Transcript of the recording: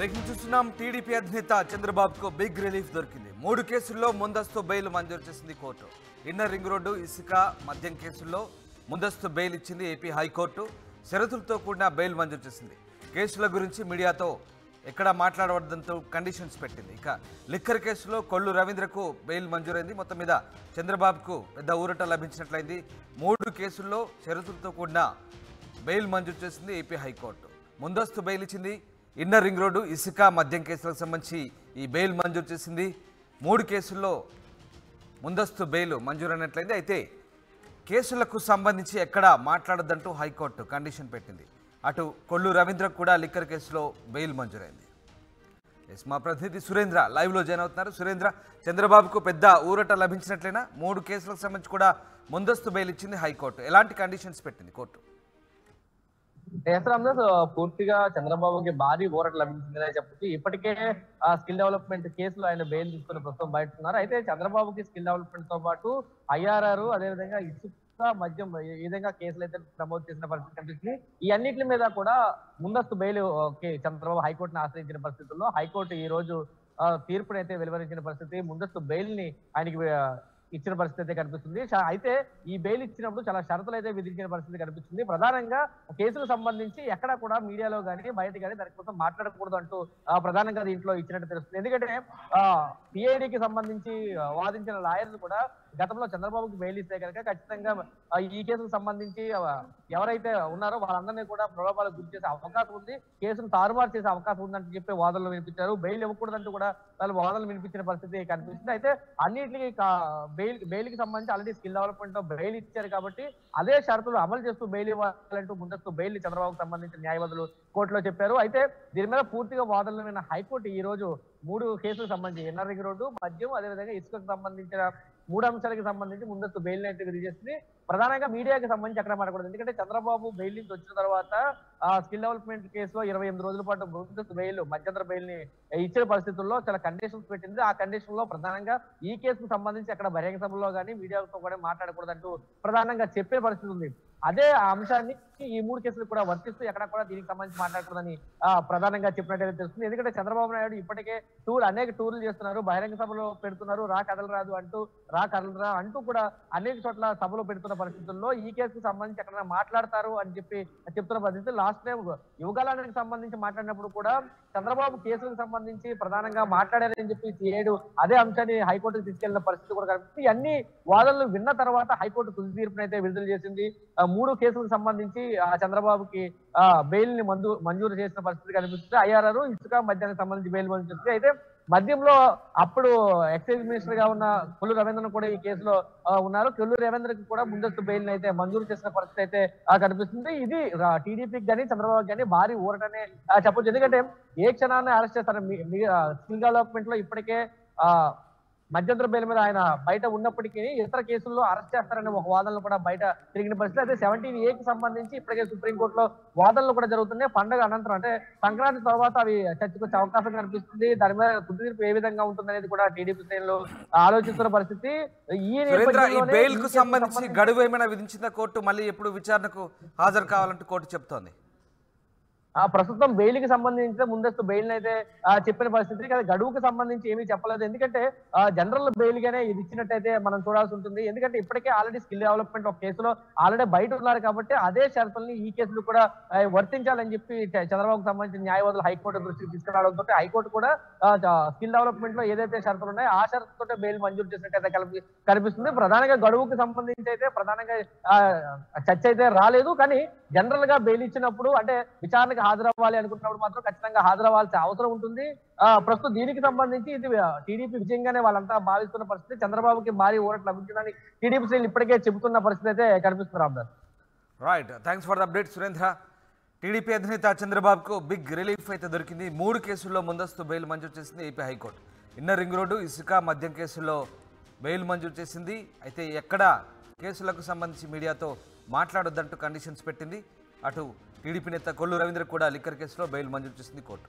Breaking చూస్తున్నాం. TDP అధినేత చంద్రబాబుకు బిగ్ రిలీఫ్ దొరికింది. 3 కేసుల్లో ముందస్తు బెయిల్ మంజూరు చేసింది కోర్టు. ఇన్నర్ రింగ్ రోడ్డు, ఇసుక, మద్యం కేసుల్లో ముందస్తు బెయిల్ ఇచ్చింది ఏపీ హైకోర్టు. షరతులతో కూడిన బెయిల్ మంజూరు చేసింది. కేసుల గురించి మీడియాతో ఎక్కడ మాట్లాడవద్దంటూ కండిషన్స్ పెట్టింది. ఇక లిక్కర్ కేసులో కొల్లు రవీంద్రకు బెయిల్ మంజూరైంది. మొత్తం మీద చంద్రబాబుకు పెద్ద ఊరట లభించినట్లయింది. 3 కేసుల్లో షరతులతో కూడిన బెయిల్ మంజూరు చేసింది ఏపీ హైకోర్టు. ముందస్తు బెయిల్ ఇచ్చింది. ఇన్నర్ రింగ్ రోడ్డు, ఇసుక, మద్యం కేసులకు సంబంధించి ఈ బెయిల్ మంజూరు చేసింది. 3 కేసుల్లో ముందస్తు బెయిల్ మంజూరైనట్లయింది. అయితే కేసులకు సంబంధించి ఎక్కడ మాట్లాడొద్దంటూ హైకోర్టు కండిషన్ పెట్టింది. అటు కొల్లు రవీంద్రకు కూడా లిక్కర్ కేసులో బెయిల్ మంజూరైంది. మా ప్రతినిధి సురేంద్ర లైవ్లో జాయిన్ అవుతున్నారు. సురేంద్ర, చంద్రబాబుకు పెద్ద ఊరట లభించినట్లయినా 3 కేసులకు సంబంధించి కూడా ముందస్తు బెయిల్ ఇచ్చింది హైకోర్టు. ఎలాంటి కండిషన్స్ పెట్టింది కోర్టు? పూర్తిగా చంద్రబాబుకి భారీ ఊరట లభించిందని చెప్పొచ్చు. ఇప్పటికే స్కిల్ డెవలప్మెంట్ కేసులో ఆయన బెయిల్ తీసుకుని ప్రస్తుతం బయటకున్నారు. అయితే చంద్రబాబుకి స్కిల్ డెవలప్మెంట్ తో పాటు IRR, అదేవిధంగా ఇసుక, మద్యం ఈ విధంగా కేసులు అయితే నమోదు చేసిన పరిస్థితి కనిపిస్తుంది. ఈ అన్నింటి మీద కూడా ముందస్తు బెయిల్ చంద్రబాబు హైకోర్టును ఆశ్రయించిన పరిస్థితుల్లో హైకోర్టు ఈ రోజు తీర్పునైతే వెలువరించిన పరిస్థితి. ముందస్తు బెయిల్ ని ఆయనకి ఇచ్చిన పరిస్థితి అయితే కనిపిస్తుంది. అయితే ఈ బెయిల్ ఇచ్చినప్పుడు చాలా షరతులు అయితే విధించిన పరిస్థితి కనిపిస్తుంది. ప్రధానంగా కేసుకు సంబంధించి ఎక్కడ కూడా మీడియాలో కానీ బయట కానీ దానికోసం మాట్లాడకూడదు అంటూ ప్రధానంగా దీంట్లో ఇచ్చినట్టు తెలుస్తుంది. ఎందుకంటే PIDకి సంబంధించి వాదించిన లాయర్లు కూడా గతంలో చంద్రబాబుకి బెయిల్ ఇస్తే కనుక ఖచ్చితంగా ఈ కేసుకు సంబంధించి ఎవరైతే ఉన్నారో వాళ్ళందరినీ కూడా ప్రలోభాలకు గురి చేసే అవకాశం ఉంది, కేసును తారుమారు చేసే అవకాశం ఉందని చెప్పి వాదనలు వినిపించారు. బెయిల్ ఇవ్వకూడదంటూ కూడా వాళ్ళు వాదనలు వినిపించిన పరిస్థితి కనిపిస్తుంది. అయితే అన్నింటికి బెయిల్ కి సంబంధించి ఆల్రెడీ స్కిల్ డెవలప్మెంట్ లో బెయిల్ ఇచ్చారు కాబట్టి అదే షరతులు అమలు చేస్తూ బెయిల్ ఇవ్వాలంటూ ముందస్తు బెయిల్ చంద్రబాబుకు సంబంధించిన న్యాయవాదులు కోర్టులో చెప్పారు. అయితే దీని మీద పూర్తిగా వాదనలు విన్న హైకోర్టు ఈ రోజు 3 కేసులకు సంబంధించి ఇన్నర్ రింగ్ రోడ్డు, మద్యం, అదేవిధంగా ఇసుకకు సంబంధించిన 3 అంశాలకు సంబంధించి ముందస్తు బెయిల్ అయితే విధి చేస్తుంది. ప్రధానంగా మీడియాకి సంబంధించి అక్కడ మాట్లాడకూడదు. ఎందుకంటే చంద్రబాబు బెయిల్ నుంచి వచ్చిన తర్వాత స్కిల్ డెవలప్మెంట్ కేసులో 28 రోజుల పాటు ముందస్తు బెయిల్, మధ్యంతర బెయిల్ ని ఇచ్చిన పరిస్థితుల్లో చాలా కండిషన్స్ పెట్టింది. ఆ కండిషన్ లో ప్రధానంగా ఈ కేసుకు సంబంధించి అక్కడ బహిరంగ సభలో కానీ మీడియాతో కూడా మాట్లాడకూడదంటూ ప్రధానంగా చెప్పే పరిస్థితి ఉంది. అదే అంశాన్ని ఈ 3 కేసులు కూడా వర్తిస్తూ ఎక్కడ కూడా దీనికి సంబంధించి మాట్లాడకూడదని ప్రధానంగా చెప్పినట్టు తెలుస్తుంది. ఎందుకంటే చంద్రబాబు నాయుడు ఇప్పటికే అనేక టూర్లు చేస్తున్నారు, బహిరంగ సభలో పెడుతున్నారు, రా కదలరాదు అంటూ, రా కదలరా అంటూ కూడా అనేక చోట్ల సభలో పెడుతున్న పరిస్థితుల్లో ఈ కేసుకు సంబంధించి ఎక్కడైనా మాట్లాడతారు అని చెప్పి చెప్తున్న పరిస్థితి. లాస్ట్ టైం యువగాలానికి సంబంధించి మాట్లాడినప్పుడు కూడా చంద్రబాబు కేసులకు సంబంధించి ప్రధానంగా మాట్లాడారని చెప్పి CID అదే అంశాన్ని హైకోర్టుకు తీసుకెళ్లిన పరిస్థితి కూడా కనిపిస్తుంది. అన్ని వాదనలు విన్న తర్వాత హైకోర్టు తుది తీర్పునైతే విడుదల చేసింది. 3 కేసులకు సంబంధించి చంద్రబాబుకి బెయిల్ ని మంజూరు చేసిన పరిస్థితి కనిపిస్తుంది. IRR, ఇసుక, మద్యానికి సంబంధించి బెయిల్ మంజూరు చేస్తుంది. అయితే మద్యంలో అప్పుడు ఎక్సైజ్ మినిస్టర్ గా ఉన్న కొల్లు రవీంద్రను కూడా ఈ కేసులో ఉన్నారు. కొల్లు రవీంద్రకి కూడా ముందస్తు బెయిల్ అయితే మంజూరు చేసిన పరిస్థితి అయితే కనిపిస్తుంది. ఇది టీడీపీకి కానీ చంద్రబాబుకి కానీ భారీ ఊరటనే చెప్పొచ్చు. ఎందుకంటే ఏ క్షణాన్ని అరెస్ట్ చేస్తారు. స్కిల్ డెవలప్మెంట్ లో ఇప్పటికే మధ్యంతర బెయిల్ మీద ఆయన బయట ఉన్నప్పటికీ ఇతర కేసుల్లో అరెస్ట్ చేస్తారనే ఒక వాదనలు కూడా బయట తిరిగిన పరిస్థితి. అయితే 17A కి సంబంధించి ఇప్పటికే సుప్రీంకోర్టులో వాదనలు కూడా జరుగుతున్నాయి. పండుగ అనంతరం అంటే సంక్రాంతి తర్వాత అవి చర్చకొచ్చే అవకాశం కనిపిస్తుంది. దాని మీద తుది తీర్పు ఏ విధంగా ఉంటుందనేది కూడా టీడీపీ శ్రేణులు ఆలోచిస్తున్న పరిస్థితి. ఈ బెయిల్ కు సంబంధించి గడువు ఏమైనా విధించిన కోర్టు? మళ్ళీ ఎప్పుడు విచారణకు హాజరు కావాలంటూ కోర్టు చెప్తోంది. ప్రస్తుతం బెయిల్ కి సంబంధించి ముందస్తు బెయిల్ అయితే చెప్పిన పరిస్థితి. గడువుకు సంబంధించి ఏమీ చెప్పలేదు. ఎందుకంటే జనరల్ బెయిల్ గానే ఇది ఇచ్చినట్టయితే మనం చూడాల్సి ఉంటుంది. ఎందుకంటే ఇప్పటికే ఆల్రెడీ స్కిల్ డెవలప్మెంట్ ఒక కేసులో ఆల్రెడీ బయట ఉన్నారు కాబట్టి అదే షరతుల్ని ఈ కేసులు కూడా వర్తించాలని చెప్పి చంద్రబాబుకు సంబంధించిన న్యాయవాదులు హైకోర్టు దృష్టికి తీసుకురావడంతో హైకోర్టు కూడా స్కిల్ డెవలప్మెంట్ లో ఏదైతే షరతులు ఉన్నాయో ఆ షరతుతో బెయిల్ మంజూరు చేసినట్టయితే కనిపిస్తుంది. ప్రధానంగా గడువుకు సంబంధించి అయితే ప్రధానంగా చర్చ అయితే రాలేదు. కానీ జనరల్ గా బెయిల్ ఇచ్చినప్పుడు అంటే విచారణకు హాజరవ్వాలి అనుకున్నప్పుడు మాత్రం ఖచ్చితంగా హాజరవ్వాల్సిన అవసరం ఉంటుంది. ప్రస్తుతం దీనికి సంబంధించి ఇది టీడీపీ విజయంగానే వాళ్ళంతా భావిస్తున్న పరిస్థితి. చంద్రబాబుకి భారీ ఊరట లభించిందని టీడీపీ శ్రేణులు ఇప్పటికే చెబుతున్న పరిస్థితి అయితే కనిపిస్తుంది. Ramdas, right, thanks for the update Surendra. TDP అధినేత చంద్రబాబుకు బిగ్ రిలీఫ్ అయితే దొరికింది. 3 కేసుల్లో ముందస్తు బెయిల్ మంజూరు చేసింది AP high court. Inner ring road, ఇసుక, మద్యం కేసుల్లో బెయిల్ మంజూరు చేసింది. అయితే ఎక్కడ కేసులకు సంబంధించి మీడియాతో మాట్లాడొద్దంటూ కండిషన్స్ పెట్టింది. అటు టీడీపీ నేత కొల్లు రవీంద్ర కూడా లిక్కర్ కేసులో బెయిల్ మంజూరు చేసింది కోర్టు.